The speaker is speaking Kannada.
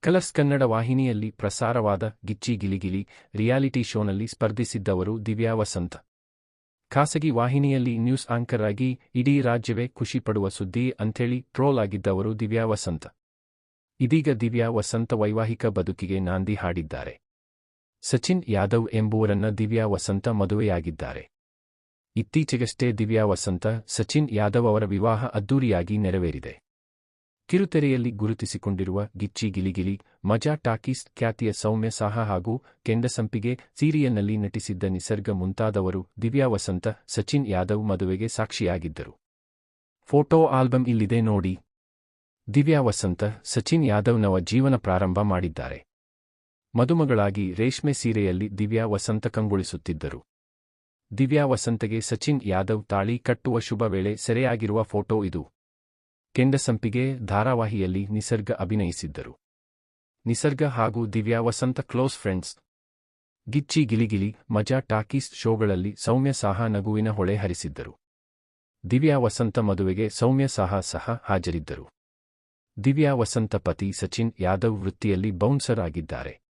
ಕಲರ್ಸ್ ಕನ್ನಡ ವಾಹಿನಿಯಲ್ಲಿ ಪ್ರಸಾರವಾದ ಗಿಚ್ಚಿ ಗಿಲಿಗಿಲಿ ರಿಯಾಲಿಟಿ ಶೋನಲ್ಲಿ ಸ್ಪರ್ಧಿಸಿದ್ದವರು ದಿವ್ಯಾ ವಸಂತ್. ಖಾಸಗಿ ವಾಹಿನಿಯಲ್ಲಿ ನ್ಯೂಸ್ ಆಂಕರ್ ಆಗಿ ಇಡೀ ರಾಜ್ಯವೇ ಖುಷಿಪಡುವ ಸುದ್ದಿ ಅಂಥೇಳಿ ಟ್ರೋಲ್ ಆಗಿದ್ದವರು ದಿವ್ಯಾ ವಸಂತ್. ಇದೀಗ ದಿವ್ಯಾ ವಸಂತ್ ವೈವಾಹಿಕ ಬದುಕಿಗೆ ನಾಂದಿ ಹಾಡಿದ್ದಾರೆ. ಸಚಿನ್ ಯಾದವ್ ಎಂಬುವರನ್ನ ದಿವ್ಯಾ ವಸಂತ್ ಮದುವೆಯಾಗಿದ್ದಾರೆ. ಇತ್ತೀಚೆಗಷ್ಟೇ ದಿವ್ಯಾ ವಸಂತ್, ಸಚಿನ್ ಯಾದವ್ ಅವರ ವಿವಾಹ ಅದ್ದೂರಿಯಾಗಿ ನೆರವೇರಿದೆ. ಕಿರುತೆರೆಯಲ್ಲಿ ಗುರುತಿಸಿಕೊಂಡಿರುವ ಗಿಚ್ಚಿ ಗಿಲಿಗಿಲಿ, ಮಜಾ ಟಾಕೀಸ್ ಖ್ಯಾತಿಯ ಸೌಮ್ಯ ಸಾಹಾ ಹಾಗೂ ಕೆಂಡಸಂಪಿಗೆ ಸೀರಿಯಲ್ನಲ್ಲಿ ನಟಿಸಿದ್ದ ನಿಸರ್ಗ ಮುಂತಾದವರು ದಿವ್ಯಾ ವಸಂತ್, ಸಚಿನ್ ಯಾದವ್ ಮದುವೆಗೆ ಸಾಕ್ಷಿಯಾಗಿದ್ದರು. ಫೋಟೋ ಆಲ್ಬಮ್ ಇಲ್ಲಿದೆ ನೋಡಿ. ದಿವ್ಯಾ ವಸಂತ್, ಸಚಿನ್ ಯಾದವ್ ನವ ಜೀವನ ಪ್ರಾರಂಭ ಮಾಡಿದ್ದಾರೆ. ಮದುಮಗಳಾಗಿ ರೇಷ್ಮೆ ಸೀರೆಯಲ್ಲಿ ದಿವ್ಯಾ ವಸಂತ್ ಕಂಗೊಳಿಸುತ್ತಿದ್ದರು. ದಿವ್ಯಾ ವಸಂತ್ಗೆ ಸಚಿನ್ ಯಾದವ್ ತಾಳಿ ಕಟ್ಟುವ ಶುಭ ವೇಳೆ ಸೆರೆಯಾಗಿರುವ ಫೋಟೋ ಇದು. ಕೆಂಡಸಂಪಿಗೆ ಧಾರಾವಾಹಿಯಲ್ಲಿ ನಿಸರ್ಗ ಅಭಿನಯಿಸಿದ್ದರು. ನಿಸರ್ಗ ಹಾಗೂ ದಿವ್ಯಾ ವಸಂತ್ ಕ್ಲೋಸ್ ಫ್ರೆಂಡ್ಸ್. ಗಿಚ್ಚಿ ಗಿಲಿಗಿಲಿ, ಮಜಾ ಟಾಕೀಸ್ ಶೋಗಳಲ್ಲಿ ಸೌಮ್ಯ ಸಾಹಾ ನಗುವಿನ ಹೊಳೆ ಹರಿಸಿದ್ದರು. ದಿವ್ಯಾ ವಸಂತ್ ಮದುವೆಗೆ ಸೌಮ್ಯ ಸಾಹಾ ಸಹ ಹಾಜರಿದ್ದರು. ದಿವ್ಯಾ ವಸಂತ್ ಪತಿ ಸಚಿನ್ ಯಾದವ್ ವೃತ್ತಿಯಲ್ಲಿ ಬೌನ್ಸರ್ ಆಗಿದ್ದಾರೆ.